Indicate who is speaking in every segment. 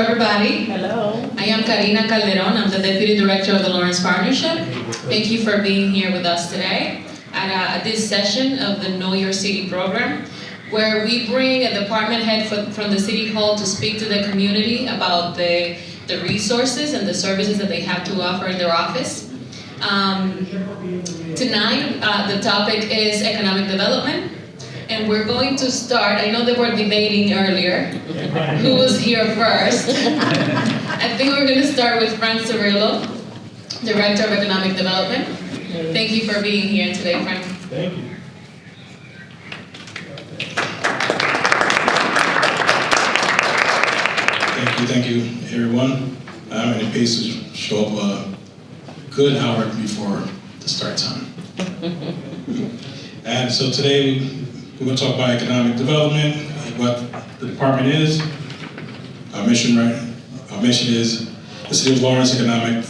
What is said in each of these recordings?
Speaker 1: everybody.
Speaker 2: Hello.
Speaker 1: I am Karina Calderon. I'm the Deputy Director of the Lawrence Partnership. Thank you for being here with us today at this session of the Know Your City program, where we bring a department head from the City Hall to speak to the community about the resources and the services that they have to offer in their office. Tonight, the topic is economic development. And we're going to start, I know they were debating earlier who was here first. I think we're going to start with Frank Cirillo, Director of Economic Development. Thank you for being here today, Frank.
Speaker 3: Thank you. Thank you, everyone. And it pays to show up a good hour before the start time. And so today, we're going to talk about economic development, what the department is. Our mission is the City of Lawrence Economic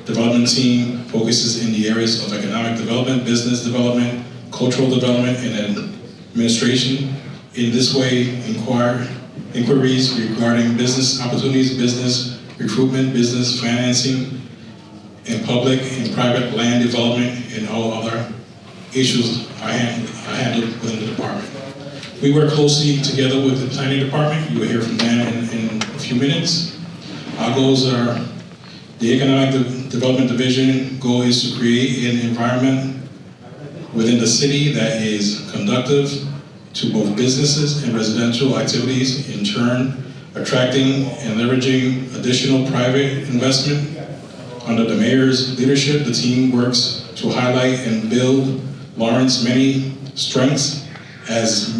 Speaker 3: Development Team focuses in the areas of economic development, business development, cultural development, and administration. In this way, inquiries regarding business opportunities, business recruitment, business financing, and public and private land development, and all other issues are handled within the department. We work closely together with the planning department. You will hear from them in a few minutes. Our goals are the Economic Development Division goal is to create an environment within the city that is conducive to both businesses and residential activities, in turn attracting and leveraging additional private investment. Under the mayor's leadership, the team works to highlight and build Lawrence's many strengths as a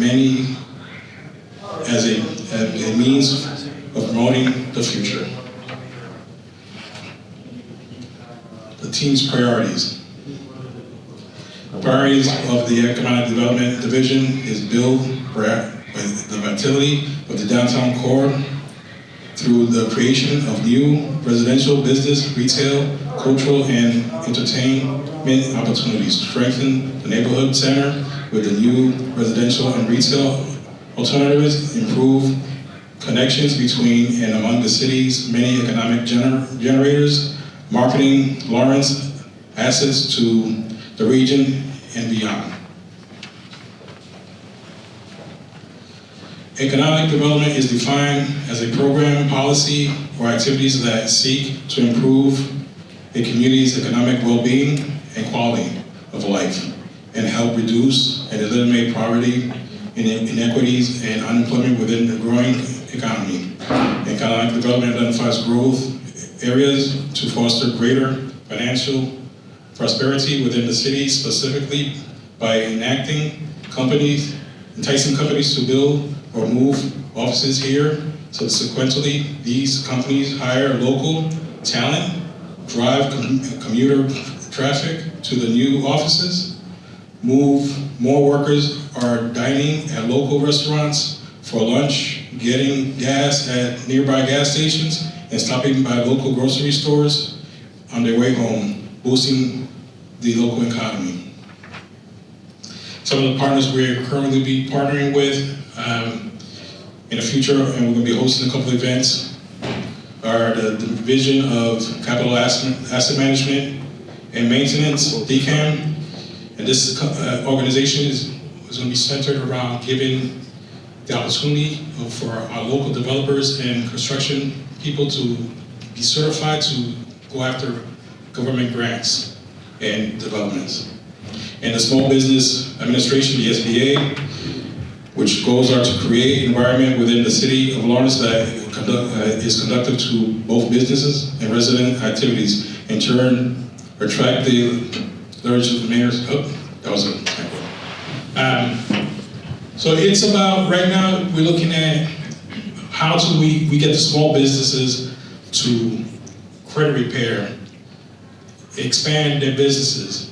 Speaker 3: means of promoting the future. The team's priorities. Priorities of the Economic Development Division is build the vitality of the downtown core through the creation of new residential, business, retail, cultural, and entertainment opportunities. Strengthen the neighborhood center with the new residential and retail alternatives. Improve connections between and among the city's many economic generators. Marketing Lawrence assets to the region and beyond. Economic development is defined as a program, policy, or activities that seek to improve a community's economic well-being and quality of life, and help reduce and eliminate poverty, inequities, and unemployment within the growing economy. Economic development identifies growth areas to foster greater financial prosperity within the city, specifically by enticing companies to build or move offices here. Subsequently, these companies hire local talent, drive commuter traffic to the new offices, more workers are dining at local restaurants for lunch, getting gas at nearby gas stations, and stopping by local grocery stores on their way home, boosting the local economy. Some of the partners we're currently be partnering with in the future, and we're going to be hosting a couple of events, are the Division of Capital Asset Management and Maintenance, DCAM. And this organization is going to be centered around giving the opportunity for our local developers and construction people to be certified to go after government grants and developments. And the Small Business Administration, the SBA, which goals are to create an environment within the city of Lawrence that is conducive to both businesses and resident activities, in turn attract the leverage of the mayor's. That was a typo. So it's about, right now, we're looking at how do we get the small businesses to credit repair, expand their businesses,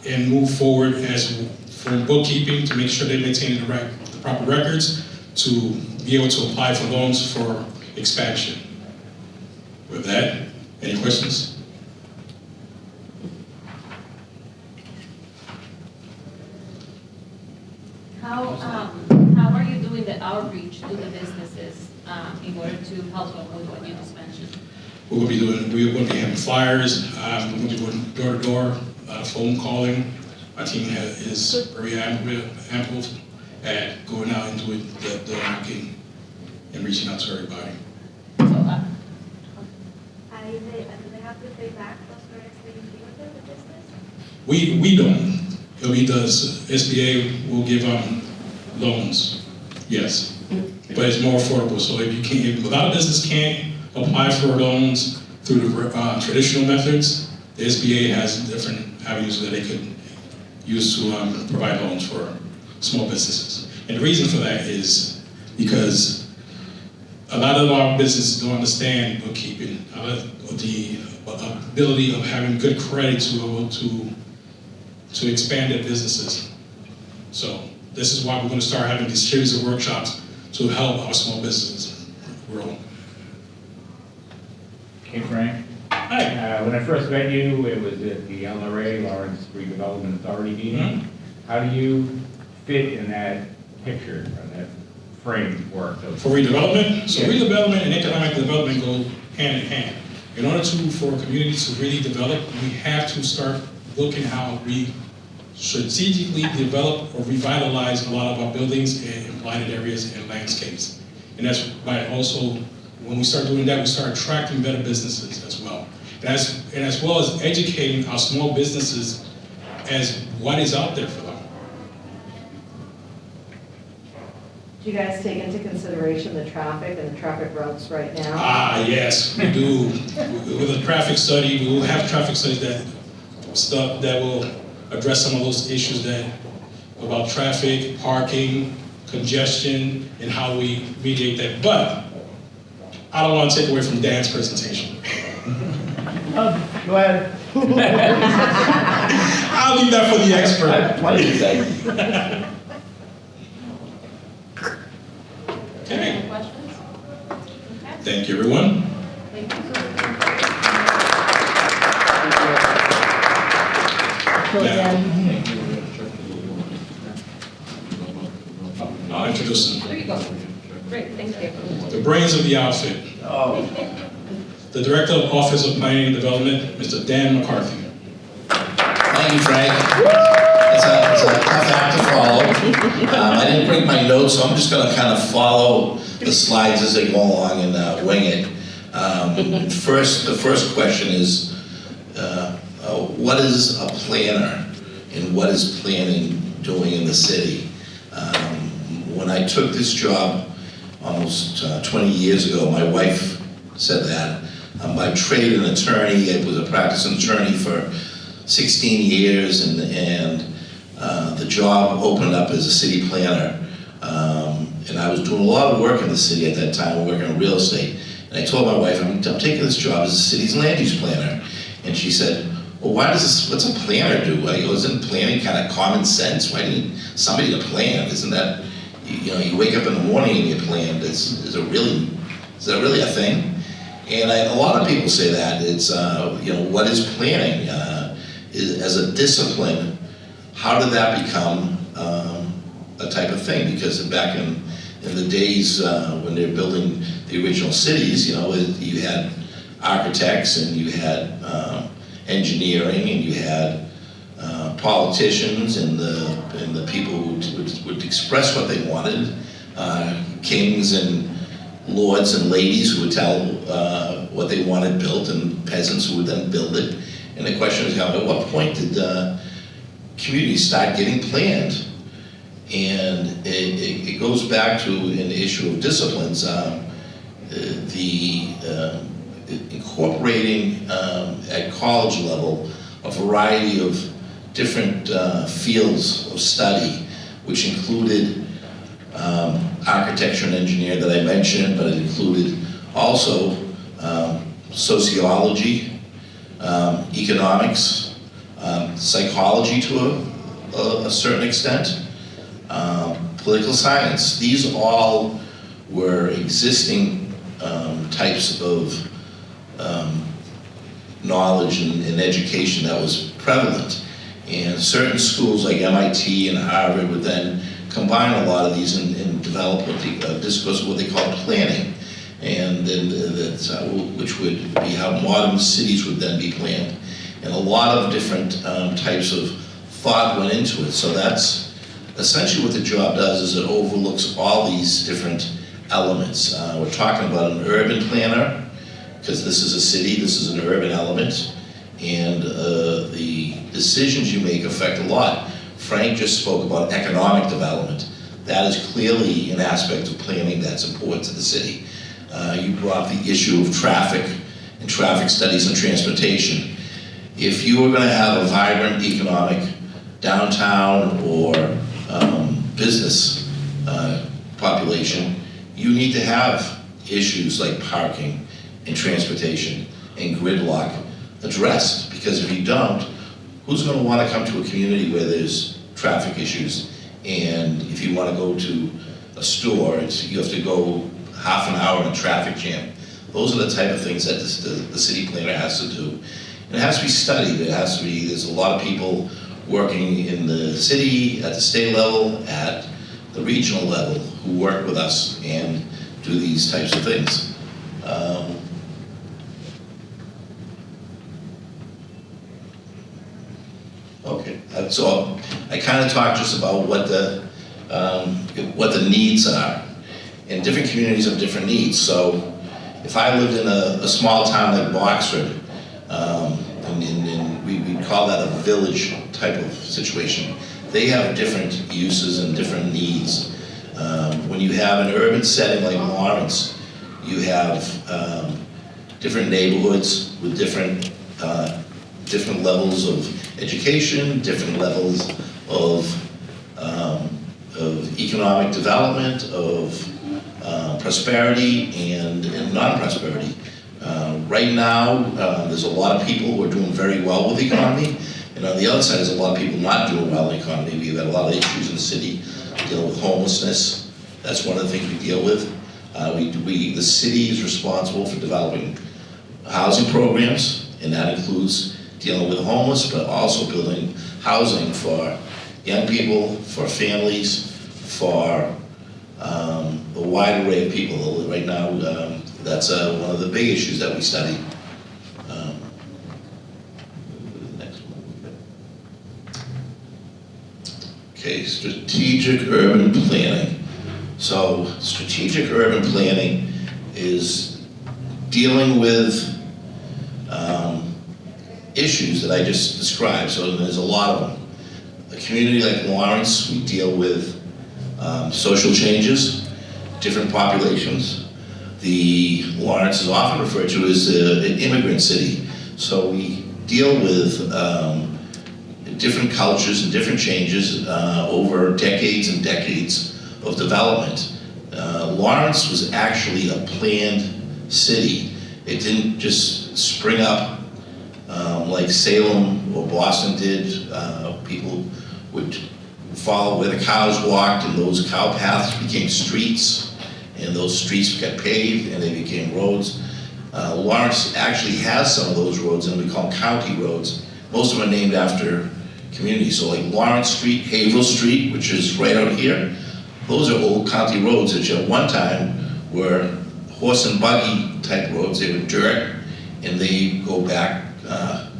Speaker 3: and move forward as for bookkeeping to make sure they maintain the proper records to be able to apply for loans for expansion. With that, any questions?
Speaker 2: How are you doing the outreach to the businesses? in order to help them with what you just mentioned?
Speaker 3: We're going to be having flyers. We're going to be doing door-to-door phone calling. My team is very ample at going out into the market and reaching out to everybody.
Speaker 2: So,
Speaker 4: Do they have to pay back those grants that you give them, the business?
Speaker 3: We don't. We does. SBA will give loans, yes, but it's more affordable. So if without a business can't apply for loans through the traditional methods, the SBA has different avenues that they could use to provide loans for small businesses. And the reason for that is because a lot of our businesses don't understand bookkeeping, the ability of having good credit to expand their businesses. So this is why we're going to start having these series of workshops to help our small businesses grow.
Speaker 5: Hey Frank.
Speaker 3: Hi.
Speaker 5: When I first met you, it was at the LRA, Lawrence Redevelopment Authority meeting.
Speaker 3: Mm-hmm.
Speaker 5: How do you fit in that picture, or that framework?
Speaker 3: For redevelopment, so
Speaker 5: Yeah.
Speaker 3: redevelopment and economic development go hand in hand. In order for communities to really develop, we have to start looking how we strategically develop or revitalize a lot of our buildings and blighted areas and landscapes. And that's why also, when we start doing that, we start attracting better businesses as well. And as well as educating our small businesses as what is out there for them.
Speaker 6: Do you guys take into consideration the traffic and the traffic routes right now?
Speaker 3: Ah, yes, we do. With a traffic study, we will have traffic studies that will address some of those issues about traffic, parking, congestion, and how we mediate that. But I don't want to take away from Dan's presentation.
Speaker 7: Go ahead.
Speaker 3: I'll leave that for the expert.
Speaker 7: I have plenty to say.
Speaker 3: Okay.
Speaker 2: Any questions? Okay.
Speaker 3: Thank you, everyone.
Speaker 2: Thank you.
Speaker 3: I'll introduce them.
Speaker 2: There you go. Great, thank you.
Speaker 3: The brains of the outfit.
Speaker 7: Oh,
Speaker 3: The Director of Office of Planning and Development, Mr. Dan McCarthy.
Speaker 8: Thank you, Frank. It's a tough act to follow. I didn't bring my notes, so I'm just going to kind of follow the slides as they go along and wing it. The first question is, what is a planner and what is planning doing in the city? When I took this job almost 20 years ago, my wife said that. I'm by trade an attorney. I was a practicing attorney for 16 years, and the job opened up as a city planner. And I was doing a lot of work in the city at that time, working on real estate. And I told my wife, I'm taking this job as the city's land use planner. And she said, well, what's a planner do? I go, isn't planning kind of common sense? Why need somebody to plan? Isn't that, you wake up in the morning and you plan. Is that really a thing? And a lot of people say that. It's, what is planning? As a discipline, how did that become a type of thing? Because back in the days when they were building the original cities, you had architects and you had engineering and you had politicians and the people who would express what they wanted, kings and lords and ladies who would tell what they wanted built, and peasants who would then build it. And the question is, at what point did communities start getting planned? And it goes back to an issue of disciplines. Incorporating at college level a variety of different fields of study, which included architecture and engineering that I mentioned, but it included also sociology, economics, psychology to a certain extent, political science. These all were existing types of knowledge and education that was prevalent. And certain schools like MIT and Harvard would then combine a lot of these and develop what they discuss what they call planning, and then that's which would be how modern cities would then be planned, and a lot of different types of thought went into it. So that's essentially what the job does, is it overlooks all these different elements. We're talking about an urban planner, because this is a city, this is an urban element, and the decisions you make affect a lot. Frank just spoke about economic development. That is clearly an aspect of planning that's important to the city. You brought up the issue of traffic and traffic studies and transportation. If you were going to have a vibrant economic downtown or business population, you need to have issues like parking and transportation and gridlock addressed, because if you don't, who's going to want to come to a community where there's traffic issues? And if you want to go to a store, you have to go half an hour in a traffic jam. Those are the type of things that the city planner has to do. And it has to be studied. It has to be, there's a lot of people working in the city, at the state level, at the regional level, who work with us and do these types of things. Okay, so I kind of talked just about what the needs are, and different communities have different needs. So if I lived in a small town like Boxford, and we call that a village type of situation, they have different uses and different needs. When you have an urban setting like Lawrence, you have different neighborhoods with different levels of education, different levels of economic development, of prosperity and non-prosperity. Right now, there's a lot of people who are doing very well with the economy, and on the other side, there's a lot of people not doing well in the economy. We've had a lot of issues in the city dealing with homelessness. That's one of the things we deal with. The city is responsible for developing housing programs, and that includes dealing with the homeless, but also building housing for young people, for families, for a wide array of people. Right now, that's one of the big issues that we study. Next one. Okay, strategic urban planning. So strategic urban planning is dealing with issues that I just described. So there's a lot of them. A community like Lawrence, we deal with social changes, different populations. Lawrence is often referred to as an immigrant city. So we deal with different cultures and different changes over decades and decades of development. Lawrence was actually a planned city. It didn't just spring up like Salem or Boston did. People would follow where the cows walked, and those cow paths became streets, and those streets got paved and they became roads. Lawrence actually has some of those roads, and we call them county roads. Most of them are named after communities. So like Lawrence Street, Haverhill Street, which is right out here, those are old county roads that at one time were horse and buggy type roads. They were dirt, and they go back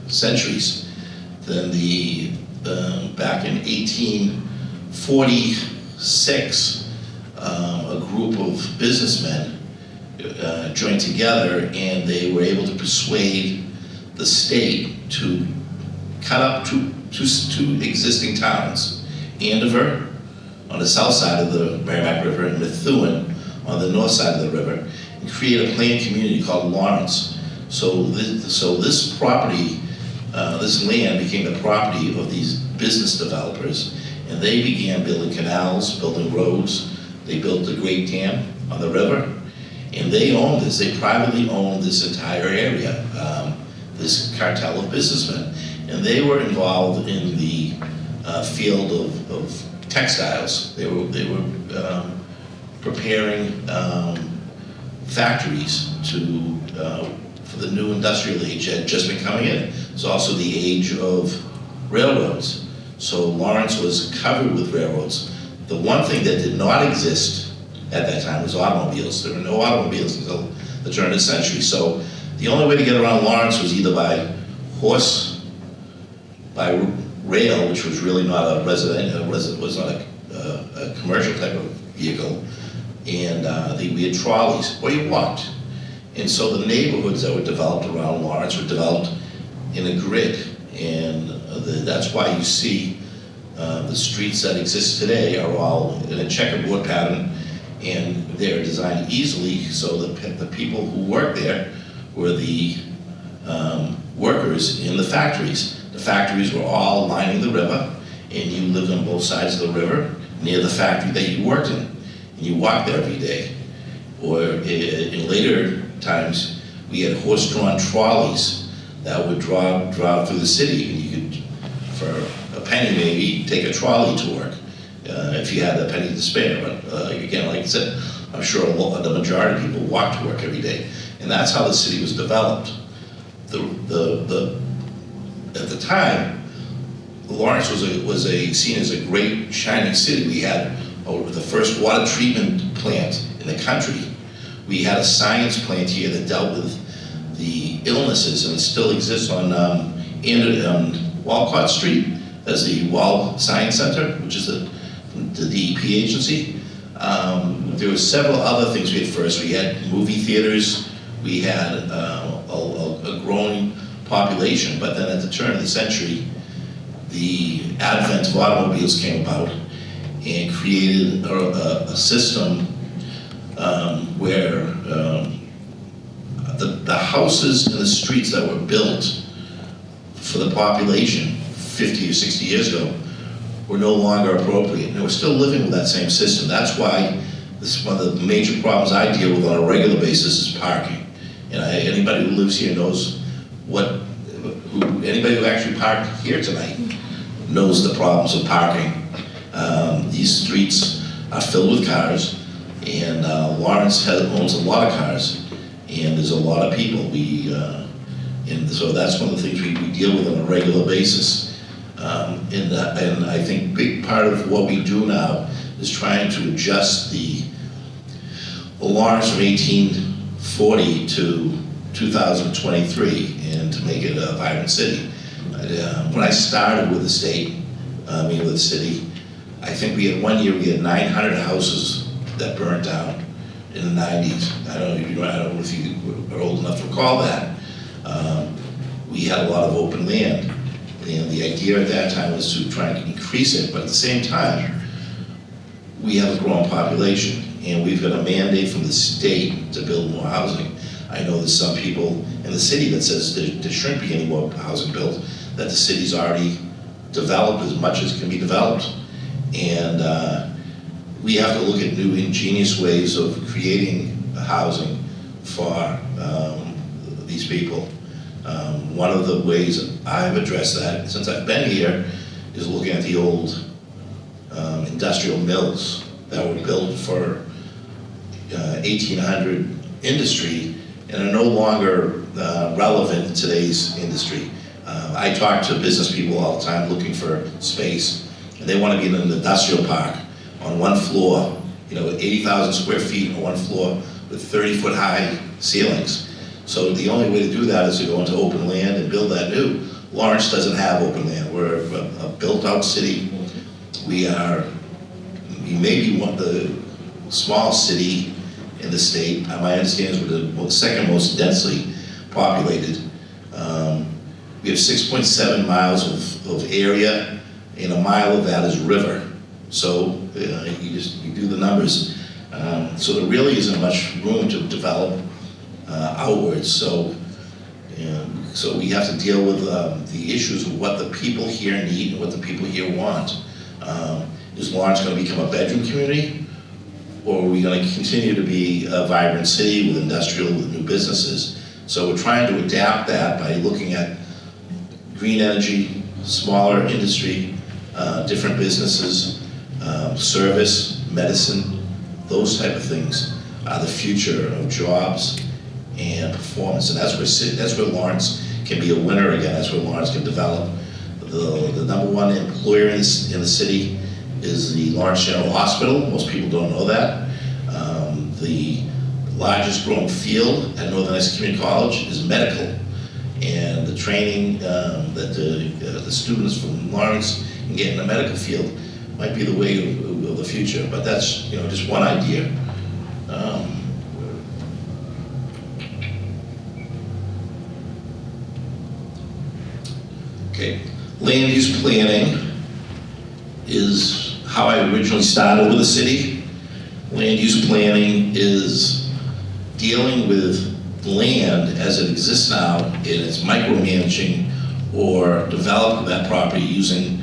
Speaker 8: centuries. Then back in 1846, a group of businessmen joined together, and they were able to persuade the state to cut up two existing towns, Andover on the south side of the Merrimack River and Methuen on the north side of the river, and create a planned community called Lawrence. So this property, this land became the property of these business developers, and they began building canals, building roads. They built the Great Dam on the river, and they owned this. They privately owned this entire area, this cartel of businessmen. And they were involved in the field of textiles. They were preparing factories for the new industrial age that had just been coming in. It's also the age of railroads. So Lawrence was covered with railroads. The one thing that did not exist at that time was automobiles. There were no automobiles until the turn of the century. So the only way to get around Lawrence was either by horse, by rail, which was really not a was not a commercial type of vehicle, and we had trolleys, or you walked. And so the neighborhoods that were developed around Lawrence were developed in a grid, and that's why you see the streets that exist today are all in a checkerboard pattern, and they're designed easily so that the people who work there were the workers in the factories. The factories were all lining the river, and you lived on both sides of the river near the factory that you worked in, and you walked there every day. Or in later times, we had horse-drawn trolleys that would drive through the city, and you could, for a penny maybe, take a trolley to work if you had a penny to spare. But again, like I said, I'm sure the majority of people walk to work every day, and that's how the city was developed. At the time, Lawrence was seen as a great shining city. We had the first water treatment plant in the country. We had a science plant here that dealt with the illnesses, and it still exists on Walcott Street as the Wall Science Center, which is the DEP agency. There were several other things we had first. We had movie theaters. We had a growing population, but then at the turn of the century, the advent of automobiles came about and created a system where the houses and the streets that were built for the population 50 or 60 years ago were no longer appropriate. And we're still living with that same system. That's why this is one of the major problems I deal with on a regular basis is parking. And anybody who lives here knows anybody who actually parked here tonight knows the problems of parking. These streets are filled with cars, and Lawrence owns a lot of cars, and there's a lot of people. And so that's one of the things we deal with on a regular basis. And I think a big part of what we do now is trying to adjust the Lawrence from 1840 to 2023 and to make it a vibrant city. When I started with the state, with the city, I think we had 900 houses that burned down in the 90s. I don't know if you are old enough to recall that. We had a lot of open land, and the idea at that time was to try and increase it, but at the same time, we have a growing population, and we've got a mandate from the state to build more housing. I know there's some people in the city that says there shouldn't be any more housing built, that the city's already developed as much as can be developed. And we have to look at new ingenious ways of creating housing for these people. One of the ways I've addressed that since I've been here is looking at the old industrial mills that were built for 1800 industry and are no longer relevant in today's industry. I talk to business people all the time looking for space, and they want to be in an industrial park on one floor, 80,000 square feet on one floor with 30-foot high ceilings. So the only way to do that is to go into open land and build that new. Lawrence doesn't have open land. We're a built-out city. We may be the smallest city in the state. My understanding is we're the second most densely populated. We have 6.7 miles of area, and a mile of that is river. So you do the numbers. So there really isn't much room to develop outwards. So we have to deal with the issues of what the people here need and what the people here want. Is Lawrence going to become a bedroom community? Or are we going to continue to be a vibrant city with industrial, with new businesses? So we're trying to adapt that by looking at green energy, smaller industry, different businesses, service, medicine, those type of things are the future of jobs and performance. And that's where Lawrence can be a winner again. That's where Lawrence can develop. The number one employer in the city is the Lawrence General Hospital. Most people don't know that. The largest growing field at Northern Essex Community College is medical. And the training that the students from Lawrence can get in the medical field might be the way of the future, but that's, you know, just one idea. Okay, land use planning is how I originally started with the city. Land use planning is dealing with land as it exists now, and it's micromanaging or developing that property using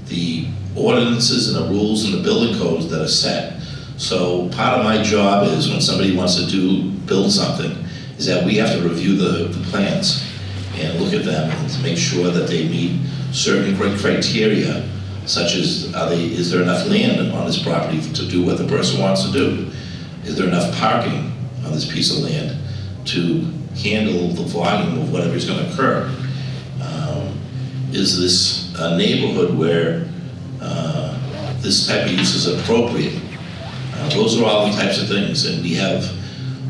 Speaker 8: the ordinances and the rules and the building codes that are set. So part of my job is when somebody wants to build something, is that we have to review the plans and look at them and to make sure that they meet certain criteria, such as is there enough land on this property to do what the person wants to do? Is there enough parking on this piece of land to handle the volume of whatever is going to occur? Is this a neighborhood where this type of use is appropriate? Those are all the types of things, and we have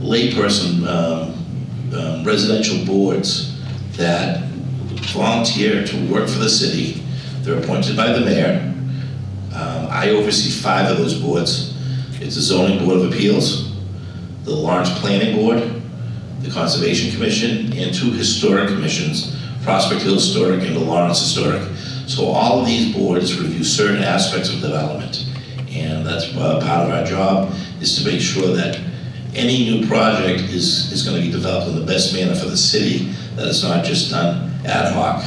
Speaker 8: layperson residential boards that volunteer to work for the city. They're appointed by the mayor. I oversee 5 of those boards. It's the Zoning Board of Appeals, the Lawrence Planning Board, the Conservation Commission, and 2 historic commissions, Prospect Hill Historic and the Lawrence Historic. So all of these boards review certain aspects of development, and that's part of our job, is to make sure that any new project is going to be developed in the best manner for the city, that it's not just done ad hoc.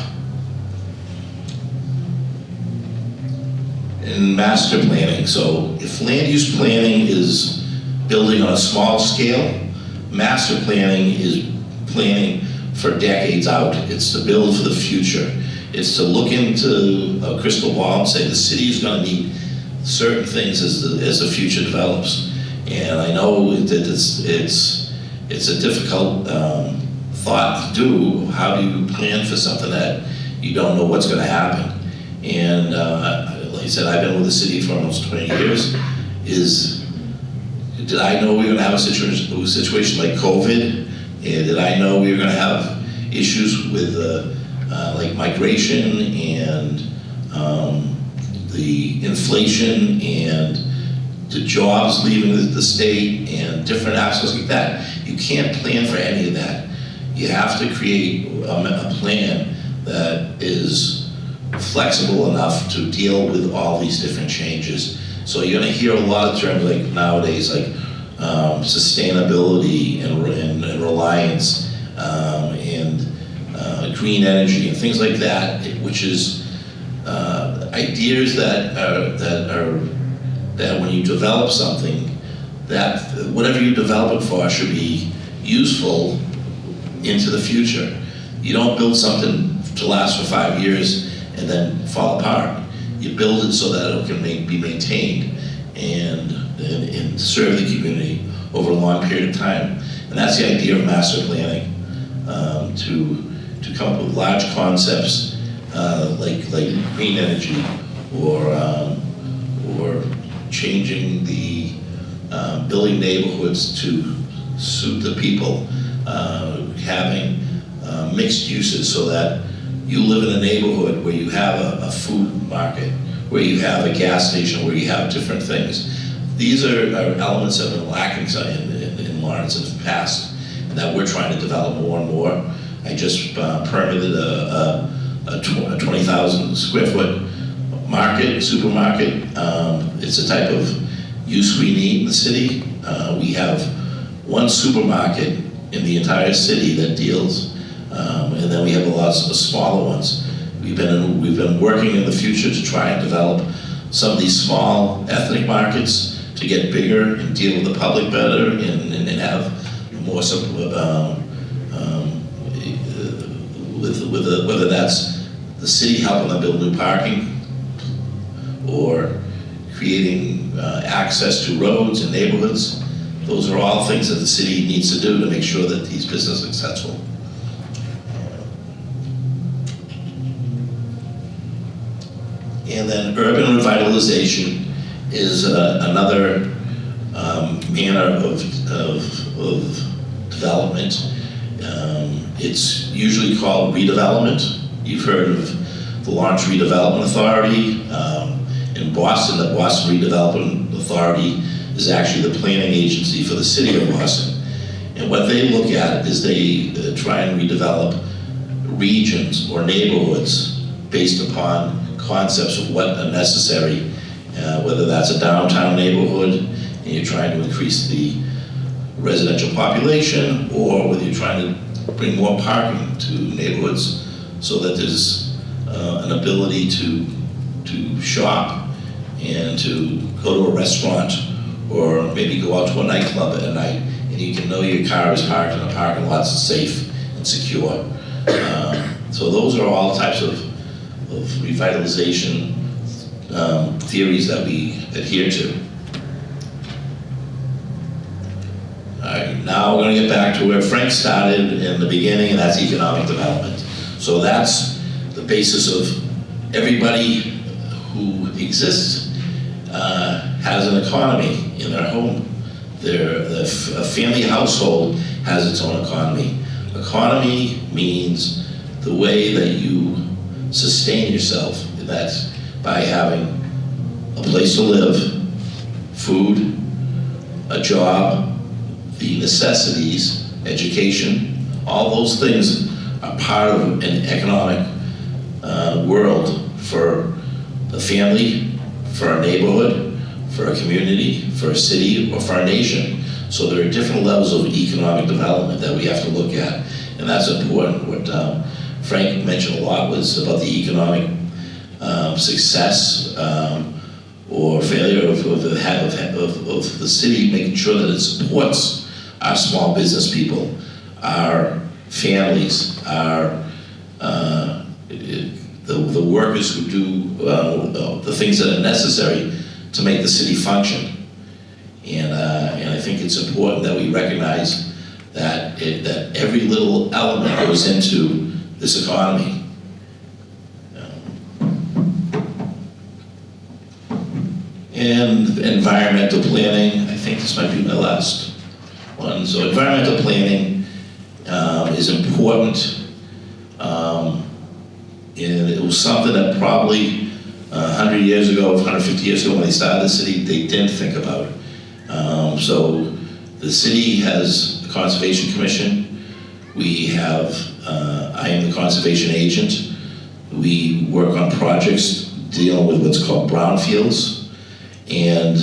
Speaker 8: In master planning, so if land use planning is building on a small scale, master planning is planning for decades out. It's to build for the future. It's to look into a crystal ball and say the city is going to need certain things as the future develops. And I know that it's a difficult thought to do. How do you plan for something that you don't know what's going to happen? And like I said, I've been with the city for almost 20 years. Did I know we were going to have a situation like COVID? And did I know we were going to have issues with like migration and the inflation and the jobs leaving the state and different aspects like that? You can't plan for any of that. You have to create a plan that is flexible enough to deal with all these different changes. So you're going to hear a lot of terms like nowadays, like sustainability and reliance and green energy and things like that, which is ideas that when you develop something, that whatever you develop it for should be useful into the future. You don't build something to last for 5 years and then fall apart. You build it so that it can be maintained and serve the community over a long period of time. And that's the idea of master planning, to come up with large concepts like green energy or changing the building neighborhoods to suit the people, having mixed uses so that you live in a neighborhood where you have a food market, where you have a gas station, where you have different things. These are elements that have been lacking in Lawrence in the past, and that we're trying to develop more and more. I just permitted a 20,000 square foot supermarket. It's a type of use we need in the city. We have one supermarket in the entire city that deals, and then we have a lot of smaller ones. We've been working in the future to try and develop some of these small ethnic markets to get bigger and deal with the public better and have more whether that's the city helping them build new parking or creating access to roads and neighborhoods. Those are all things that the city needs to do to make sure that these businesses are successful. And then urban revitalization is another manner of development. It's usually called redevelopment. You've heard of the Lawrence Redevelopment Authority. In Boston, the Boston Redevelopment Authority is actually the planning agency for the city of Boston. And what they look at is they try and redevelop regions or neighborhoods based upon concepts of what are necessary, whether that's a downtown neighborhood and you're trying to increase the residential population, or whether you're trying to bring more parking to neighborhoods so that there's an ability to shop and to go to a restaurant or maybe go out to a nightclub at night and you can know your car is parked in a parking lot that's safe and secure. So those are all types of revitalization theories that we adhere to. All right, now we're going to get back to where Frank started in the beginning, and that's economic development. So that's the basis of everybody who exists has an economy in their home. A family household has its own economy. Economy means the way that you sustain yourself. That's by having a place to live, food, a job, the necessities, education. All those things are part of an economic world for a family, for a neighborhood, for a community, for a city, or for a nation. So there are different levels of economic development that we have to look at, and that's important. What Frank mentioned a lot was about the economic success or failure of the city, making sure that it supports our small business people, our families, our the workers who do the things that are necessary to make the city function. And I think it's important that we recognize that that every little element goes into this economy. And environmental planning, I think this might be my last one. So environmental planning is important. And it was something that probably 100 years ago, 150 years ago when they started the city, they didn't think about. So the city has a conservation commission. We have, I am the conservation agent. We work on projects dealing with what's called brownfields. And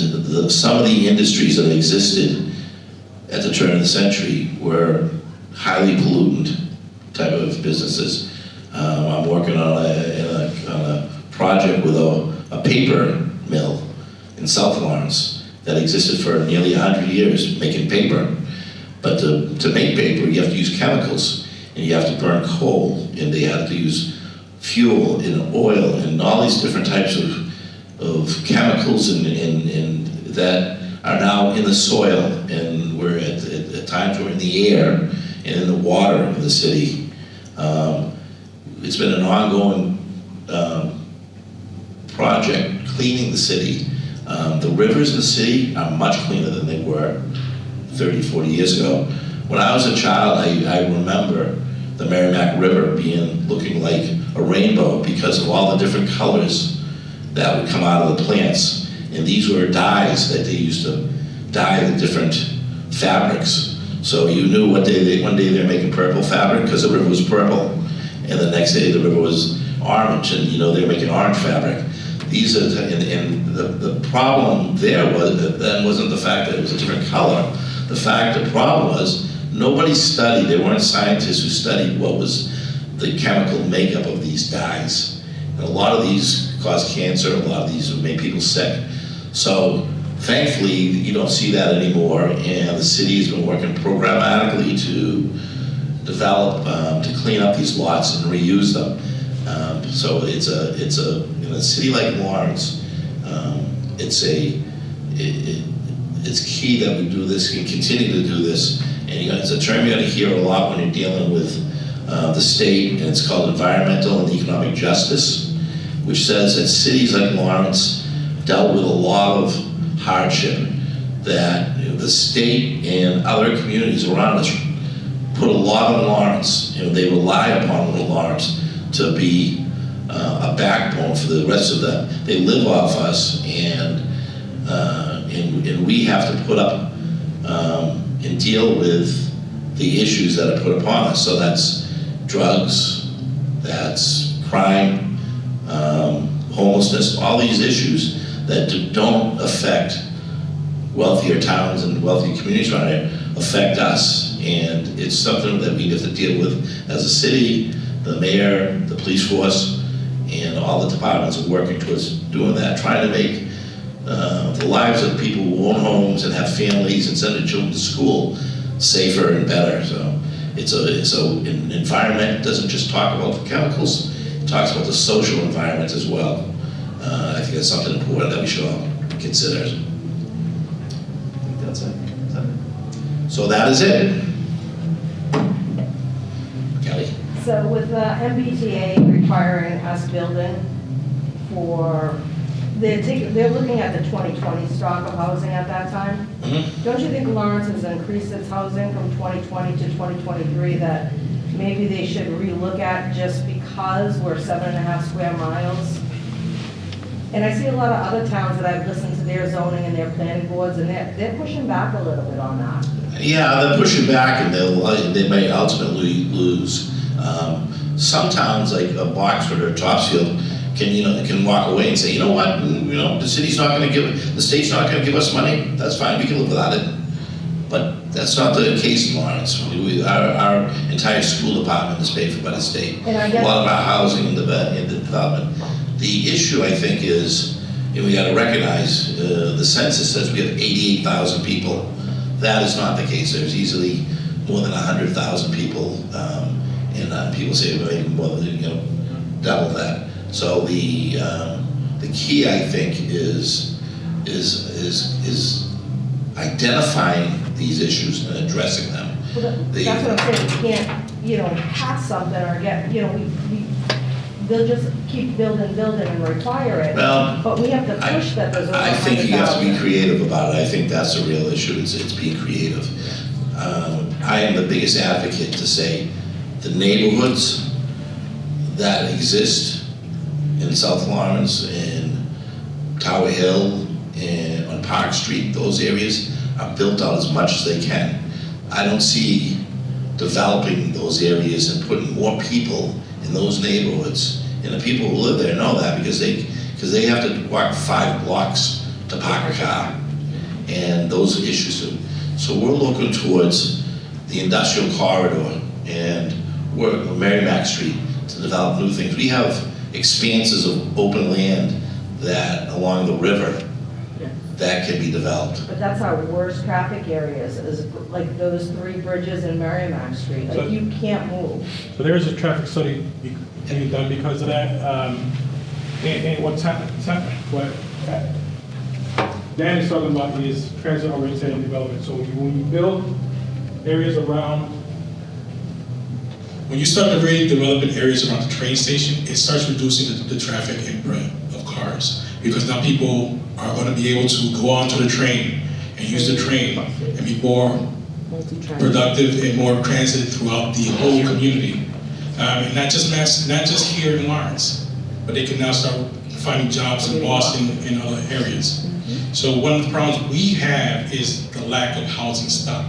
Speaker 8: some of the industries that existed at the turn of the century were highly pollutant type of businesses. I'm working on a project with a paper mill in South Lawrence that existed for nearly 100 years making paper. But to make paper, you have to use chemicals, and you have to burn coal, and they have to use fuel and oil and all these different types of chemicals and that are now in the soil, and we're at times we're in the air and in the water of the city. It's been an ongoing project cleaning the city. The rivers in the city are much cleaner than they were 30, 40 years ago. When I was a child, I remember the Merrimack River looking like a rainbow because of all the different colors that would come out of the plants. And these were dyes that they used to dye the different fabrics. So you knew one day they were making purple fabric because the river was purple, and the next day the river was orange, and they were making orange fabric. These are, and the problem there wasn't the fact that it was a different color. The problem was nobody studied, there weren't scientists who studied what was the chemical makeup of these dyes. And a lot of these cause cancer, a lot of these make people sick. So thankfully, you don't see that anymore, and the city has been working programmatically to develop, to clean up these lots and reuse them. So it's in a city like Lawrence, it's key that we do this and continue to do this. And it's a term you're going to hear a lot when you're dealing with the state, and it's called environmental and economic justice, which says that cities like Lawrence dealt with a lot of hardship, that the state and other communities around us put a lot on Lawrence. They rely upon Lawrence to be a backbone for the rest of them. They live off us, and we have to put up and deal with the issues that are put upon us. So that's drugs, that's crime, homelessness, all these issues that don't affect wealthier towns and wealthier communities around here, affect us. And it's something that we have to deal with as a city, the mayor, the police force, and all the departments are working towards doing that, trying to make the lives of people who own homes and have families and send their children to school safer and better. So it's an environment. It doesn't just talk about the chemicals, it talks about the social environment as well. I think that's something important that we should all consider. I think that's it. So that is it. Kelly?
Speaker 6: So with the MBTA requiring us building they're looking at the 2020 stock of housing at that time.
Speaker 8: Mm-hmm.
Speaker 6: Don't you think Lawrence has increased its housing from 2020 to 2023 that maybe they should relook at just because we're 7.5 square miles? And I see a lot of other towns that I've listened to their zoning and their planning boards, and they're pushing back a little bit on that.
Speaker 8: Yeah, they're pushing back, and they may ultimately lose. Some towns like Boxford or Topsfield can walk away and say, you know what, the state's not going to give us money. That's fine, we can live without it. But that's not the case in Lawrence. Our entire school department is paid for by the state. A lot of our housing in the development. The issue, I think, is, and we got to recognize, the census says we have 88,000 people. That is not the case. There's easily more than 100,000 people, and people say maybe more than double that. So the key, I think, is identifying these issues and addressing them.
Speaker 6: Well, that's what I'm saying. We can't, pass something or get, they'll just keep building and require it.
Speaker 8: Well,
Speaker 6: but we have to push that there's over 100,000.
Speaker 8: I think you have to be creative about it. I think that's the real issue. It's being creative. I am the biggest advocate to say the neighborhoods that exist in South Lawrence, in Tower Hill, and on Park Street, those areas are built out as much as they can. I don't see developing those areas and putting more people in those neighborhoods. And the people who live there know that because they have to walk 5 blocks to park a car, and those issues. So we're looking towards the industrial corridor and Merrimack Street to develop new things. We have expanses of open land that along the river that can be developed.
Speaker 6: But that's our worst traffic areas, is like those 3 bridges in Merrimack Street. Like, you can't move.
Speaker 9: So there is a traffic study being done because of that. And what Dan is talking about is transit-oriented development. So when you build areas around.
Speaker 3: When you start to really developing areas around the train station, it starts reducing the traffic input of cars, because now people are going to be able to go onto the train and use the train and be more productive and more transit throughout the whole community. And not just here in Lawrence, but they can now start finding jobs in Boston and other areas. So one of the problems we have is the lack of housing stock.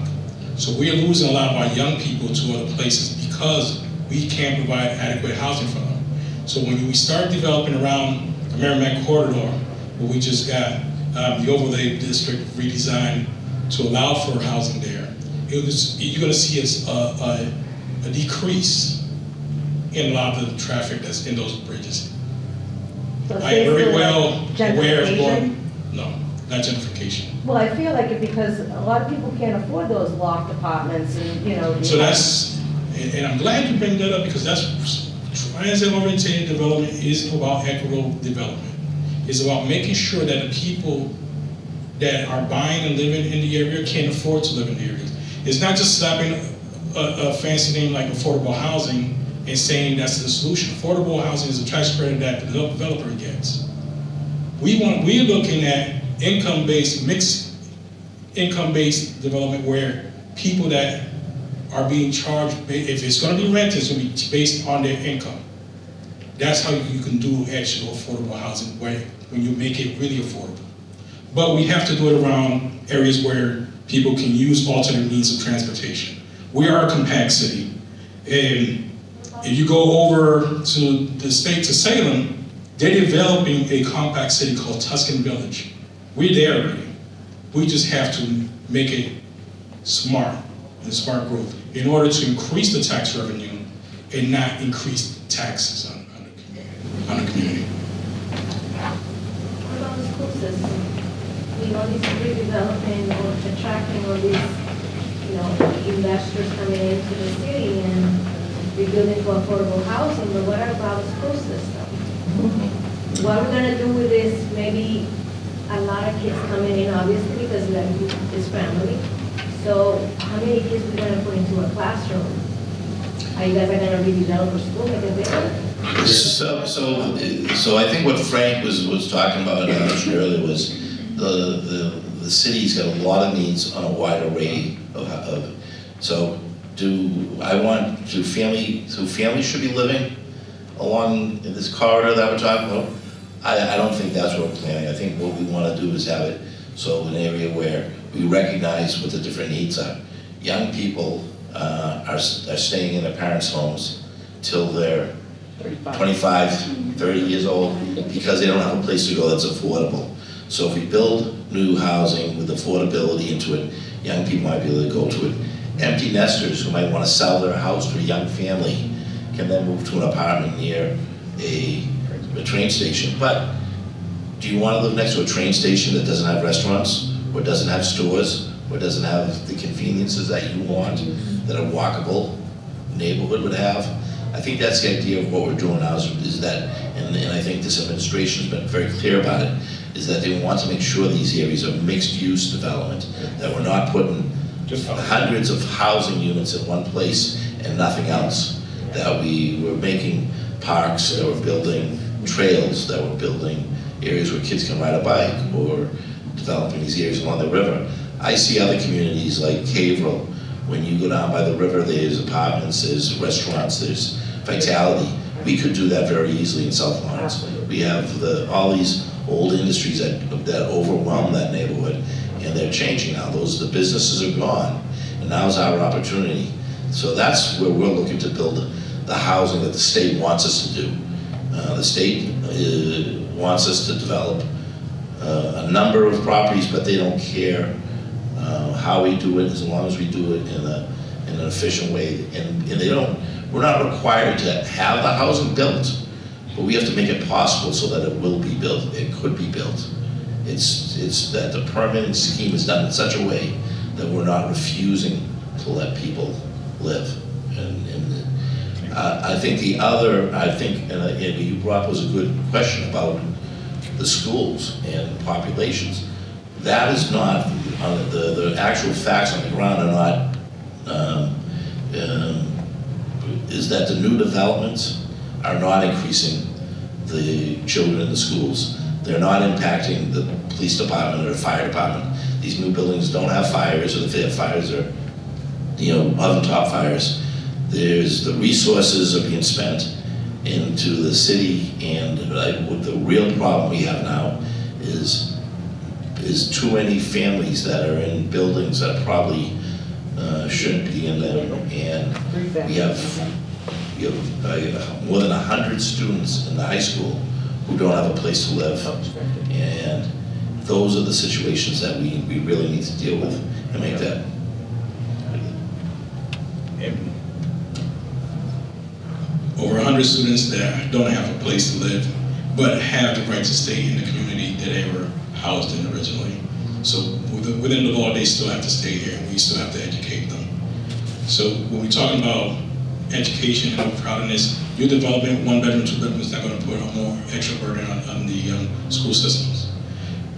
Speaker 3: So we're losing a lot of our young people to other places because we can't provide adequate housing for them. So when we start developing around the Merrimack corridor, where we just got the overlay district redesigned to allow for housing there, you're going to see a decrease in a lot of the traffic that's in those bridges.
Speaker 6: So
Speaker 3: I am very well aware of
Speaker 6: gentrification?
Speaker 3: going. No, not gentrification.
Speaker 6: Well, I feel like it because a lot of people can't afford those loft apartments and,
Speaker 3: So that's, and I'm glad you bring that up, because that's, transit-oriented development is about equitable development. It's about making sure that the people that are buying and living in the area can afford to live in the area. It's not just slapping a fancy name like affordable housing and saying that's the solution. Affordable housing is a tax credit that the developer gets. We're looking at income-based, mixed income-based development where people that are being charged, if it's gonna be rent, it's gonna be based on their income. That's how you can do actual affordable housing, when you make it really affordable. But we have to do it around areas where people can use alternate means of transportation. We are a compact city. And if you go over to the state, to Salem, they're developing a compact city called Tuscan Village. We're there already. We just have to make it smart, and smart growth, in order to increase the tax revenue and not increase taxes on the community.
Speaker 4: What about the school system? We all these redeveloping or attracting all these, investors coming into the city and rebuilding for affordable housing, but what about the school system? What are we gonna do with this? Maybe a lot of kids coming in, obviously, because it's family. So how many kids we gonna put into a classroom? Are you guys gonna redevelop a school, make it bigger?
Speaker 8: So I think what Frank was talking about earlier was the city's got a lot of needs on a wide array of so families should be living along in this corridor that we're talking about? I don't think that's what we're planning. I think what we want to do is have it so an area where we recognize what the different needs are. Young people are staying in their parents' homes till they're 25, 30 years old because they don't have a place to go that's affordable. So if we build new housing with affordability into it, young people might be able to go to it. Empty nesters who might want to sell their house to a young family can then move to an apartment near a train station. But do you want to live next to a train station that doesn't have restaurants, or doesn't have stores, or doesn't have the conveniences that you want, that a walkable neighborhood would have? I think that's the idea of what we're doing now is that, and I think this administration has been very clear about it, is that they want to make sure these areas are mixed-use development, that we're not putting just hundreds of housing units in one place and nothing else, that we're making parks, that we're building trails, that we're building areas where kids can ride a bike, or developing these areas along the river. I see other communities like Haverhill. When you go down by the river, there's apartments, there's restaurants, there's vitality. We could do that very easily in South Lawrence. We have all these old industries that overwhelm that neighborhood, and they're changing now. The businesses are gone, and now's our opportunity. So that's where we're looking to build the housing that the state wants us to do. The state wants us to develop a number of properties, but they don't care how we do it, as long as we do it in an efficient way. And we're not required to have the housing built, but we have to make it possible so that it will be built, it could be built. It's that the permitting scheme is done in such a way that we're not refusing to let people live. And I think and you brought up was a good question about the schools and populations. That is not, the actual facts on the ground are not, is that the new developments are not increasing the children in the schools. They're not impacting the police department or the fire department. These new buildings don't have fires, or if they have fires, they're, oven-top fires. The resources are being spent into the city, and what the real problem we have now is too many families that are in buildings that probably shouldn't be in them, and we have more than 100 students in the high school who don't have a place to live, and those are the situations that we really need to deal with and make that.
Speaker 3: Over 100 students that don't have a place to live, but have the right to stay in the community that they were housed in originally. So within the law, they still have to stay here, and we still have to educate them. So when we're talking about education and overcrowdedness, new development, 1 bedroom, 2 bedroom is not going to put a more extra burden on the school systems.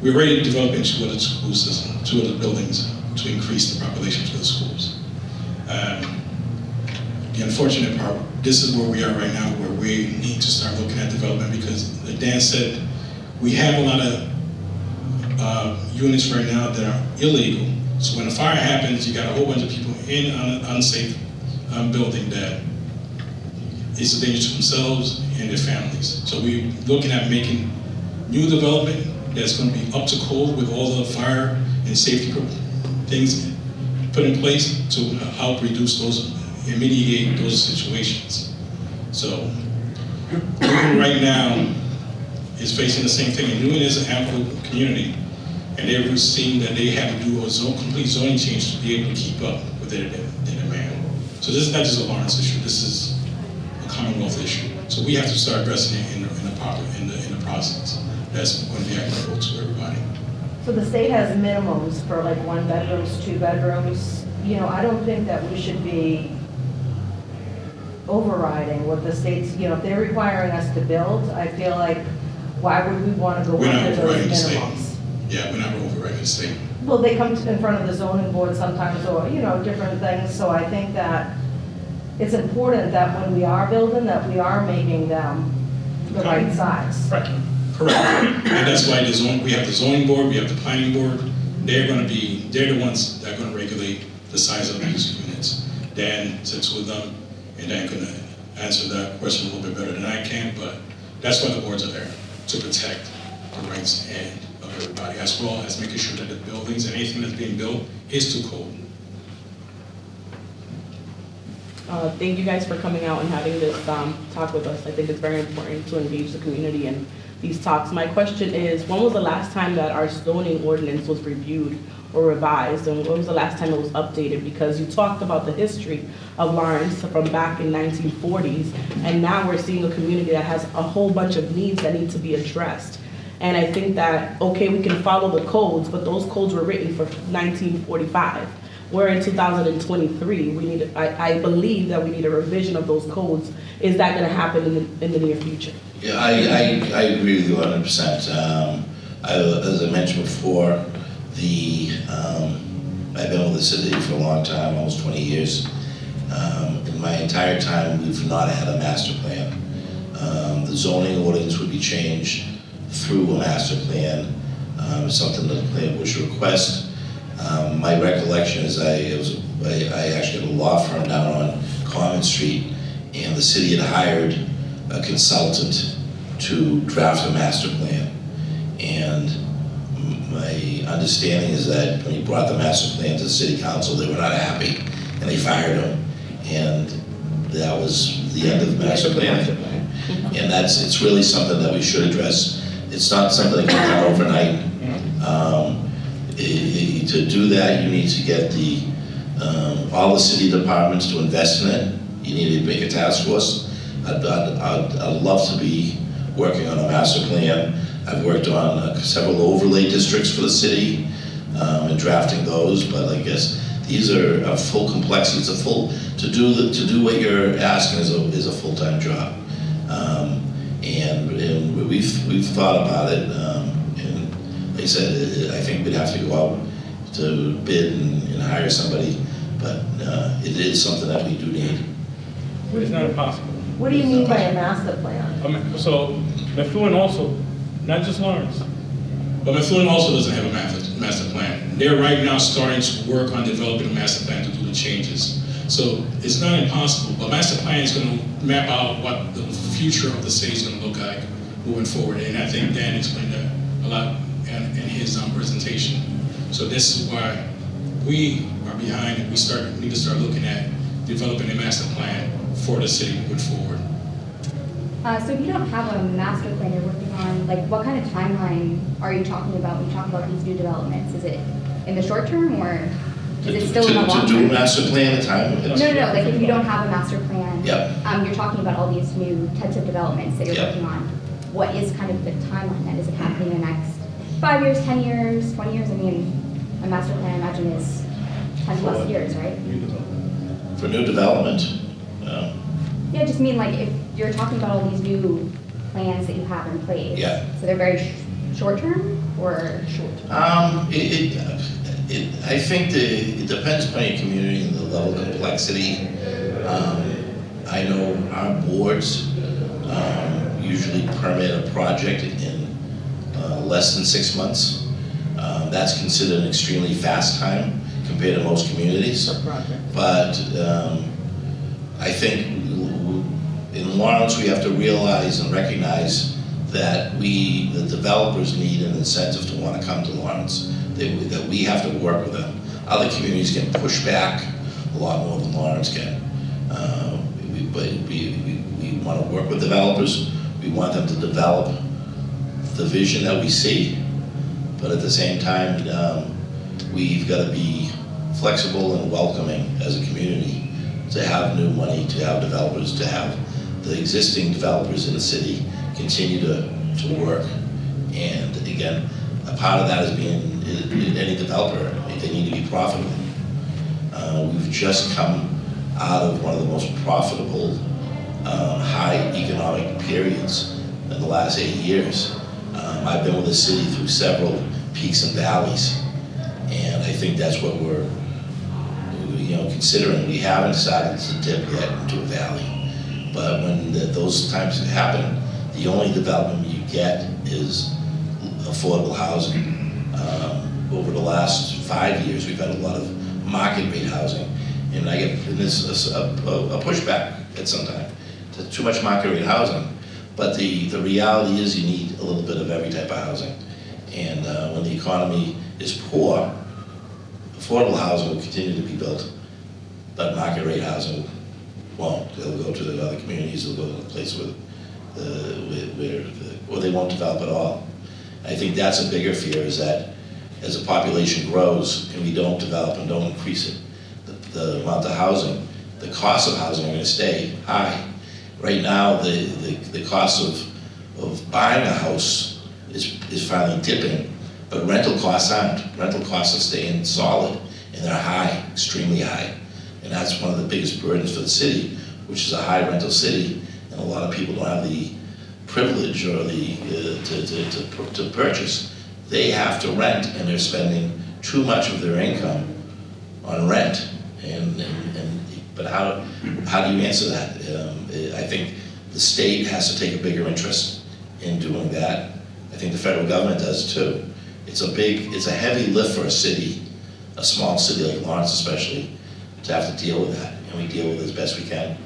Speaker 3: We're already developing 2 other school systems, 2 other buildings to increase the population for the schools. the unfortunate part, this is where we are right now, where we need to start looking at development because, like Dan said, we have a lot of units right now that are illegal. So when a fire happens, you got a whole bunch of people in an unsafe building that is a danger to themselves and their families. So we're looking at making new development that's going to be up to code with all the fire and safety things put in place to help reduce those and mitigate those situations. So Newton right now is facing the same thing, and Newton is an ample community, and they're seeing that they have to do a complete zoning change to be able to keep up with their demand. So this is not just a Lawrence issue, this is a Commonwealth issue. So we have to start addressing it in the process. That's going to be applicable to everybody.
Speaker 6: So the state has minimums for like 1 bedrooms, 2 bedrooms. You know, I don't think that we should be overriding what the state's, you know, if they're requiring us to build, I feel like, why would we want to go
Speaker 3: We're not
Speaker 6: under those
Speaker 3: overriding the state.
Speaker 6: minimums?
Speaker 3: Yeah, we're not overriding the state.
Speaker 6: Well, they come in front of the zoning board sometimes, or, you know, different things, so I think that it's important that when we are building, that we are making them the right size.
Speaker 3: Right. Correct. And that's why we have the zoning board, we have the planning board. They're the ones that are going to regulate the size of these units. Dan sits with them, and Dan can answer that question a little bit better than I can, but that's why the boards are there, to protect the rights of everybody, as well as making sure that the buildings and anything that's being built is to code.
Speaker 10: Thank you guys for coming out and having this talk with us. I think it's very important to engage the community in these talks. My question is, when was the last time that our zoning ordinance was reviewed or revised, and when was the last time it was updated? Because you talked about the history of Lawrence from back in 1940s, and now we're seeing a community that has a whole bunch of needs that need to be addressed. And I think that, okay, we can follow the codes, but those codes were written for 1945. We're in 2023. I believe that we need a revision of those codes. Is that going to happen in the near future?
Speaker 8: Yeah, I agree with you 100%. As I mentioned before, I've been with the city for a long time, almost 20 years. In my entire time, we've not had a master plan. The zoning ordinance would be changed through a master plan, something that the plan would request. My recollection is I actually had a law firm down on Common Street, and the city had hired a consultant to draft a master plan. And my understanding is that when he brought the master plan to the city council, they were not happy, and they fired him. And that was the end of the master plan. And it's really something that we should address. It's not something that can come overnight. To do that, you need to get all the city departments to invest in it. You need to make a task force. I'd love to be working on a master plan. I've worked on several overlay districts for the city and drafting those, but I guess these are a full complexity. It's to do what you're asking is a full-time job, and we've thought about it. And like I said, I think we'd have to go out to bid and hire somebody, but it is something that we do need.
Speaker 9: It's not impossible.
Speaker 6: What do you mean by a master plan?
Speaker 9: So Methuen also, not just Lawrence.
Speaker 3: But Methuen also doesn't have a master plan. They're right now starting to work on developing a master plan to do the changes. So it's not impossible, but master plan is going to map out what the future of the city is going to look like moving forward. And I think Dan explained that a lot in his presentation. So this is why we are behind and we need to start looking at developing a master plan for the city moving forward.
Speaker 11: So if you don't have a master plan you're working on, like what kind of timeline are you talking about when you talk about these new developments? Is it in the short term or is it still in the long term?
Speaker 8: To do a master plan at a time?
Speaker 11: No, like if you don't have a master plan,
Speaker 8: Yep.
Speaker 11: You're talking about all these new types of developments that you're
Speaker 8: Yep.
Speaker 11: working on. What is kind of the timeline then? Is it happening in the next 5 years, 10 years, 20 years? I mean, a master plan I imagine is 10 plus years, right?
Speaker 8: For new development.
Speaker 11: Yeah, I just mean like if you're talking about all these new plans that you have in place.
Speaker 8: Yeah.
Speaker 11: So they're very short term or short?
Speaker 8: I think it depends upon your community and the level of complexity. I know our boards usually permit a project in less than 6 months. That's considered an extremely fast time compared to most communities. But I think in Lawrence, we have to realize and recognize that the developers need an incentive to want to come to Lawrence, that we have to work with them. Other communities can push back a lot more than Lawrence can. But we want to work with developers. We want them to develop the vision that we see. But at the same time, we've got to be flexible and welcoming as a community to have new money, to have developers, to have the existing developers in the city continue to work. And again, a part of that is being any developer, they need to be profitable. We've just come out of one of the most profitable high economic periods in the last 8 years. I've been with the city through several peaks and valleys, and I think that's what we're considering. We haven't started to dip yet into a valley, but when those times happen, the only development you get is affordable housing. Over the last 5 years, we've had a lot of market rate housing, and I get a pushback at some time to too much market rate housing. But the reality is you need a little bit of every type of housing. And when the economy is poor, affordable housing will continue to be built, but market rate housing won't. They'll go to the other communities, they'll go to the place where they won't develop at all. I think that's a bigger fear, is that as the population grows and we don't develop and don't increase it, the amount of housing, the cost of housing are going to stay high. Right now, the cost of buying a house is finally dipping, but rental costs aren't. Rental costs are staying solid, and they're high, extremely high. And that's one of the biggest burdens for the city, which is a high rental city, and a lot of people don't have the privilege or to purchase. They have to rent, and they're spending too much of their income on rent. But how do you answer that? I think the state has to take a bigger interest in doing that. I think the federal government does too. It's a heavy lift for a city, a small city like Lawrence especially, to have to deal with that, and we deal with it as best we can.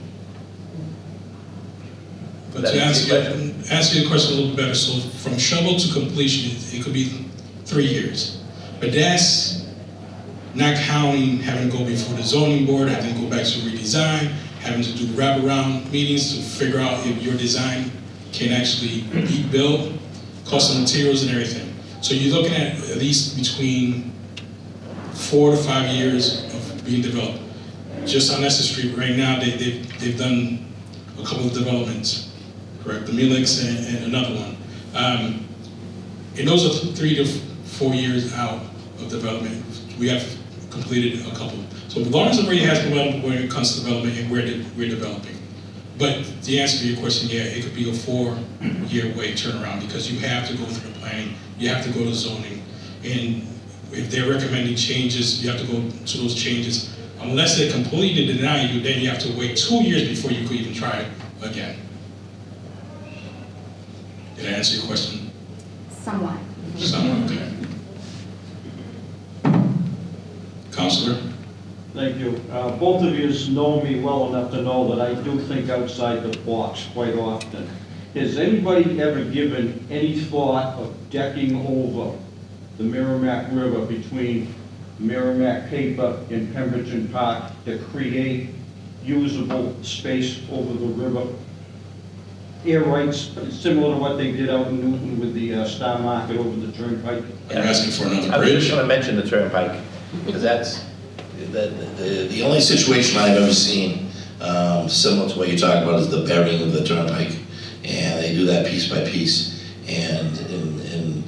Speaker 3: But to answer your question a little bit better, so from shovel to completion, it could be 3 years. But that's not counting having to go before the zoning board, having to go back to redesign, having to do wraparound meetings to figure out if your design can actually be built, cost of materials and everything. So you're looking at least between 4 to 5 years of being developed. Just on Essex Street right now, they've done a couple of developments, correct? The Melix and another one. And those are 3 to 4 years out of development. We have completed a couple. So Lawrence already has development when it comes to development and we're developing. But to answer your question, yeah, it could be a 4-year wait turnaround because you have to go through the planning, you have to go to zoning, and if they're recommending changes, you have to go to those changes. Unless they completely deny you, then you have to wait 2 years before you could even try it again. Did I answer your question?
Speaker 11: Somewhat.
Speaker 3: Somewhat, okay. Counselor?
Speaker 12: Thank you. Both of you know me well enough to know that I do think outside the box quite often. Has anybody ever given any thought of decking over the Merrimack River between Merrimack Paper and Pemberton Park to create usable space over the river? Air rights, similar to what they did out in Newton with the Star Market over the Turnpike.
Speaker 3: You're asking for another
Speaker 7: I was
Speaker 3: bridge?
Speaker 7: just going to mention the Turnpike, because that's,
Speaker 8: The only situation I've ever seen similar to what you're talking about is the burying of the turnpike, and they do that piece by piece. And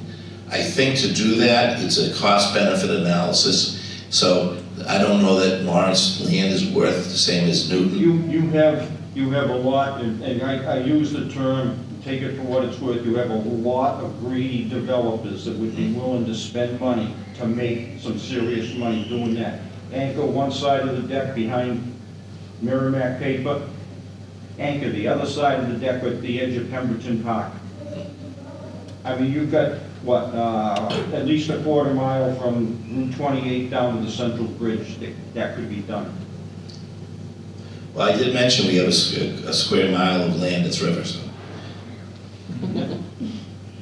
Speaker 8: I think to do that, it's a cost-benefit analysis. So I don't know that Lawrence land is worth the same as Newton.
Speaker 12: You have a lot, and I use the term, take it for what it's worth, you have a lot of greedy developers that would be willing to spend money to make some serious money doing that. Anchor one side of the deck behind Merrimack Paper, anchor the other side of the deck at the edge of Pemberton Park. I mean, you've got, what, at least a quarter mile from Route 28 down to the Central Bridge that could be done.
Speaker 8: Well, I did mention we have a square mile of land that's river, so.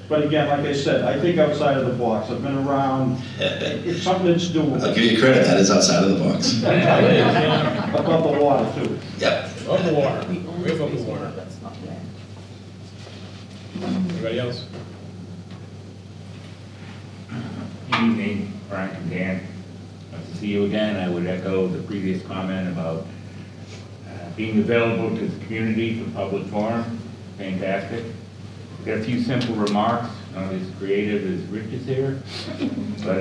Speaker 12: But again, like I said, I think outside of the box. I've been around, it's something that's doable.
Speaker 8: I'll give you credit, that is outside of the box.
Speaker 12: Above the water too.
Speaker 8: Yep.
Speaker 9: Above the water, way above the water. Anybody else?
Speaker 5: Good evening, Frank and Dan. Nice to see you again. I would echo the previous comment about being available to the community for public forum. Fantastic. Got a few simple remarks, not as creative as Rich is here, but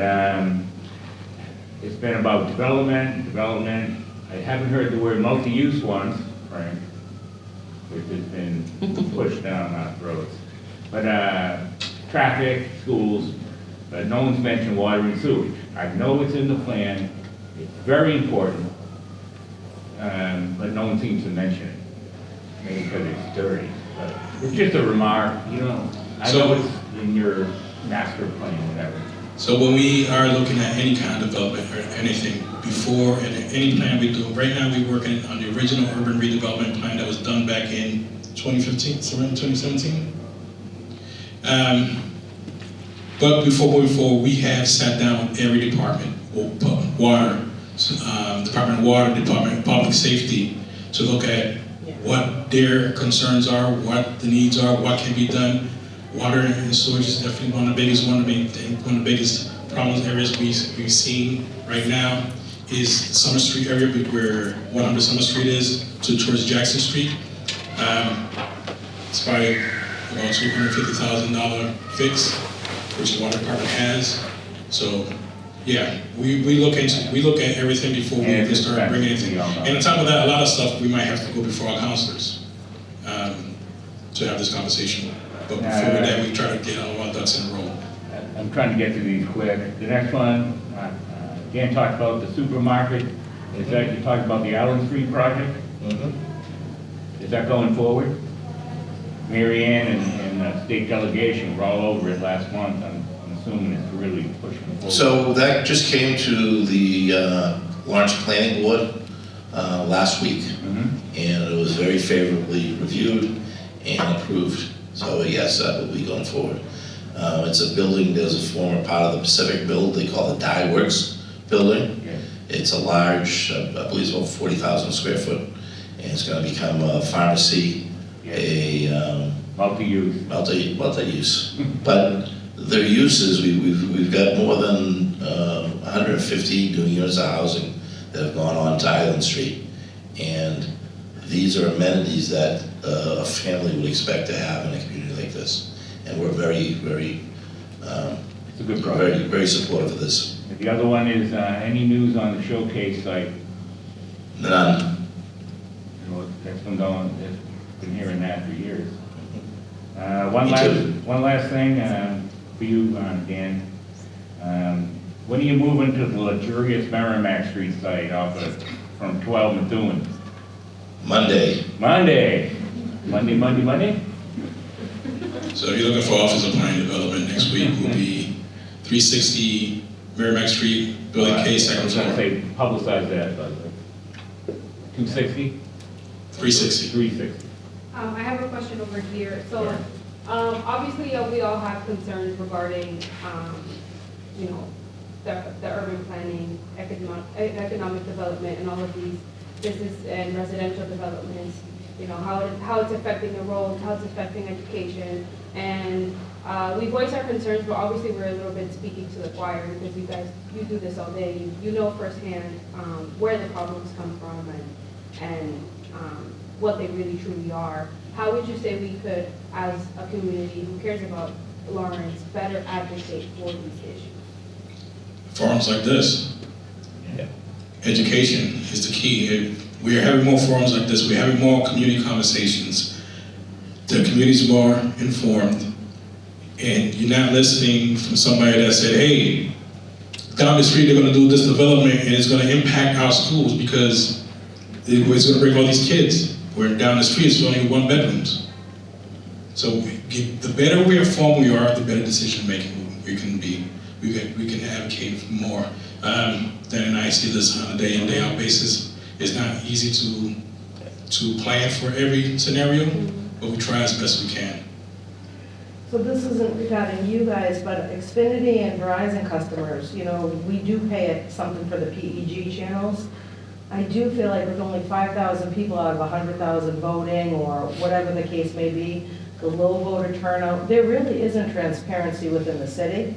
Speaker 5: it's been about development. I haven't heard the word multi-use once, Frank, which has been pushed down our throats. But traffic, schools, but no one's mentioned water and sewage. I know it's in the plan, it's very important, but no one seems to mention it. Maybe because it's dirty, but it's just a remark, you know. I know it's in your master plan, whatever.
Speaker 3: So when we are looking at any kind of development or anything, before and any plan we do, right now we're working on the original urban redevelopment plan that was done back in 2015, around 2017. But before moving forward, we have sat down with every department, water, Department of Water, Department of Public Safety, to look at what their concerns are, what the needs are, what can be done. Water and sewage is definitely one of the biggest problems areas we've seen right now is Summer Street area, where 100 Summer Street is, towards Jackson Street. It's probably about $250,000 fix, which the water department has. So, yeah, we look at everything before we can start bringing anything. And on top of that, a lot of stuff we might have to go before our counselors to have this conversation. But before that, we try to get all our ducks in a row.
Speaker 5: I'm trying to get to these quick. The next one, Dan talked about the supermarket. Is that, you talked about the Allen Street project? Mm-hmm. Is that going forward? Mary Ann and the state delegation were all over it last month. I'm assuming it's really pushing forward.
Speaker 8: So that just came to the Lawrence Planning Board last week, and it was very favorably reviewed and approved. So yes, that will be going forward. It's a building, there's a former part of the Pacific Build, they call it Dye Works building.
Speaker 5: Yeah.
Speaker 8: It's a large, I believe it's about 40,000 square foot, and it's going to become a pharmacy, a
Speaker 5: multi-use.
Speaker 8: Multi-use. But their uses, we've got more than 150 new units of housing that have gone on to Island Street, and these are amenities that a family would expect to have in a community like this. And we're very, very,
Speaker 5: it's a good project.
Speaker 8: very supportive of this.
Speaker 5: The other one is any news on the showcase site?
Speaker 8: None.
Speaker 5: You know, that's been going, been hearing that for years. One last thing for you, Dan. When are you moving to the luxurious Merrimack Street site from 12 Methuen?
Speaker 8: Monday.
Speaker 3: So if you're looking for Office of Planning Development, next week will be 360 Merrimack Street, Building K, second floor.
Speaker 5: I was going to say, publicize that, but 260?
Speaker 3: 360.
Speaker 5: 360.
Speaker 13: I have a question over here. So, obviously, we all have concerns regarding, you know, the urban planning, economic development, and all of these business and residential developments. You know, how it's affecting the roads, how it's affecting education, and we voice our concerns, but obviously we're a little bit speaking to the choir because you do this all day. You know firsthand where the problems come from and what they really truly are. How would you say we could, as a community who cares about Lawrence, better advocate for these issues?
Speaker 3: Forums like this.
Speaker 8: Yeah.
Speaker 3: Education is the key. We are having more forums like this. We're having more community conversations. The community's more informed. And you're not listening from somebody that said, hey, down the street they're going to do this development and it's going to impact our schools because it's going to bring all these kids. where down the street it's only 1 bedrooms. So the better we inform we are, the better decision making we can be. We can advocate for more. Dan and I see this on a day in, day out basis. It's not easy to plan for every scenario, but we try as best we can.
Speaker 6: So this isn't regarding you guys, but Xfinity and Verizon customers, you know, we do pay something for the PEG channels. I do feel like with only 5,000 people out of 100,000 voting, or whatever the case may be, the low voter turnout, there really isn't transparency within the city.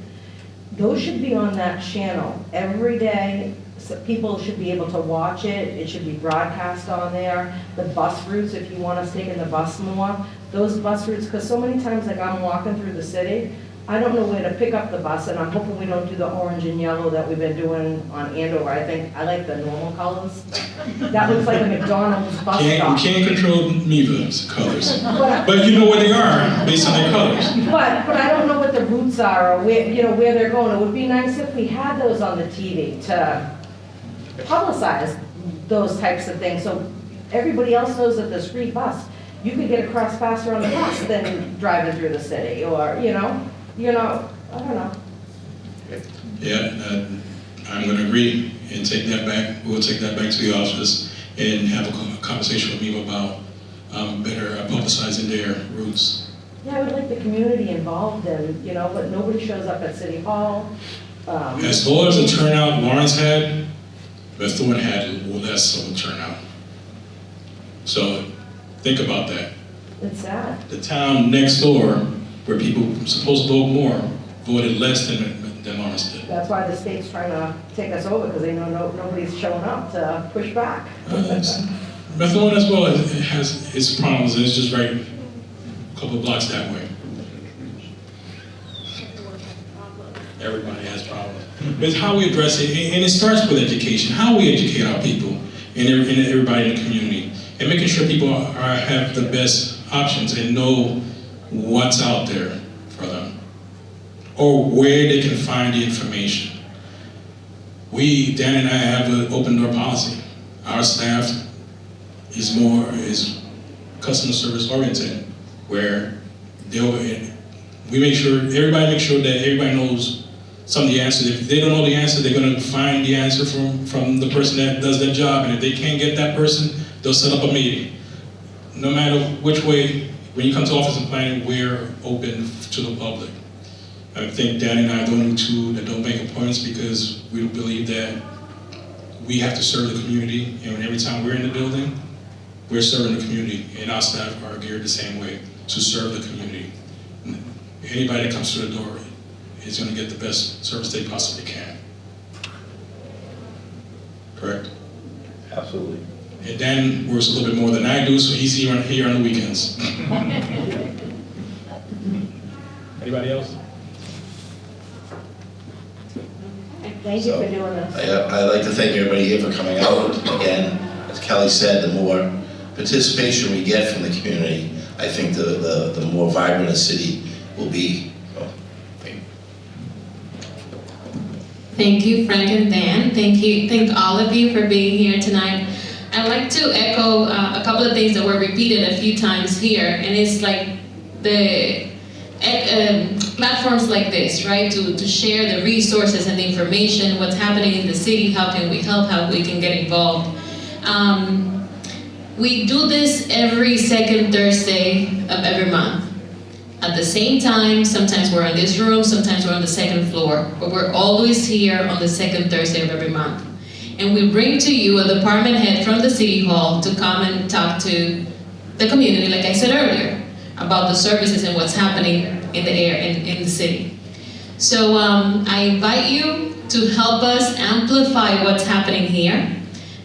Speaker 6: Those should be on that channel every day. So people should be able to watch it. It should be broadcast on there. The bus routes, if you want us taking the bus more, those bus routes, because so many times, like I'm walking through the city, I don't know where to pick up the bus, and I'm hoping we don't do the orange and yellow that we've been doing on Andover. I like the normal colors. That looks like a McDonald's bus stop.
Speaker 3: You can't control MEVA's colors, but you know where they are based on their colors.
Speaker 6: But I don't know what the routes are, or where, you know, where they're going. It would be nice if we had those on the TV to publicize those types of things, so everybody else knows that there's free bus. You could get across faster on the bus than driving through the city, or, you know, I don't know.
Speaker 3: Yeah, I'm going to agree and take that back. We'll take that back to the office and have a conversation with me about better publicizing their routes.
Speaker 6: Yeah, I would like the community involved in, you know, but nobody shows up at City Hall.
Speaker 3: As low as the turnout Lawrence had, Beth Thorne had less of a turnout. So think about that.
Speaker 6: It's sad.
Speaker 3: The town next door, where people were supposed to vote more, voted less than Lawrence did.
Speaker 6: That's why the state's trying to take us over, because they know nobody's showing up to push back.
Speaker 3: Beth Thorne as well, it has its problems, and it's just right a couple of blocks that way. Everybody has problems. But it's how we address it, and it starts with education. How we educate our people and everybody in the community, and making sure people have the best options and know what's out there for them, or where they can find the information. Dan and I have an open door policy. Our staff is customer service oriented, where we make sure, everybody makes sure that everybody knows some of the answers. If they don't know the answer, they're going to find the answer from the person that does that job, and if they can't get that person, they'll set up a meeting. No matter which way, when you come to office and planning, we're open to the public. I think Dan and I are the only two that don't make appointments, because we believe that we have to serve the community, and every time we're in the building, we're serving the community, and our staff are geared the same way, to serve the community. Anybody that comes through the door is going to get the best service they possibly can. Correct?
Speaker 7: Absolutely.
Speaker 3: And Dan works a little bit more than I do, so he's here on the weekends. Anybody else?
Speaker 6: Thank you for doing this.
Speaker 8: I'd like to thank everybody here for coming out. Again, as Kelly said, the more participation we get from the community, I think the more vibrant a city will be.
Speaker 1: Thank you, Frank and Dan. Thank all of you for being here tonight. I'd like to echo a couple of things that were repeated a few times here, and it's like the platforms like this, right? To share the resources and the information, what's happening in the city, how can we help, how we can get involved. We do this every second Thursday of every month. At the same time, sometimes we're in this room, sometimes we're on the second floor, but we're always here on the second Thursday of every month. And we bring to you a department head from the City Hall to come and talk to the community, like I said earlier, about the services and what's happening in the air, in the city. So I invite you to help us amplify what's happening here.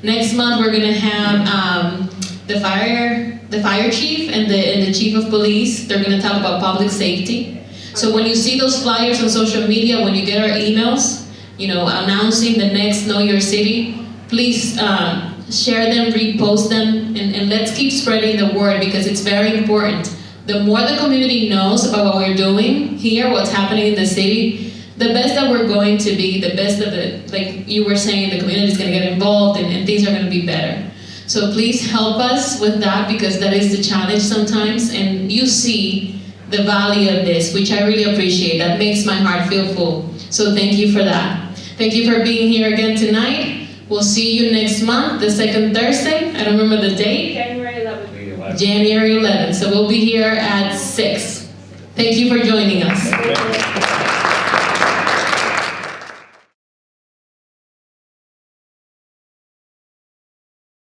Speaker 1: Next month, we're gonna have the fire chief and the chief of police. They're going to talk about public safety. So when you see those flyers on social media, when you get our emails, you know, announcing the next Know Your City, please share them, repost them, and let's keep spreading the word, because it's very important. The more the community knows about what we're doing here, what's happening in the city, the best that we're going to be, the best of it, like you were saying, the community is going to get involved, and things are going to be better. So please help us with that, because that is the challenge sometimes, and you see the value of this, which I really appreciate. That makes my heart feel full. So thank you for that. Thank you for being here again tonight. We'll see you next month, the second Thursday. I don't remember the date.
Speaker 13: January 11th.
Speaker 1: January 11th. So we'll be here at 6. Thank you for joining us.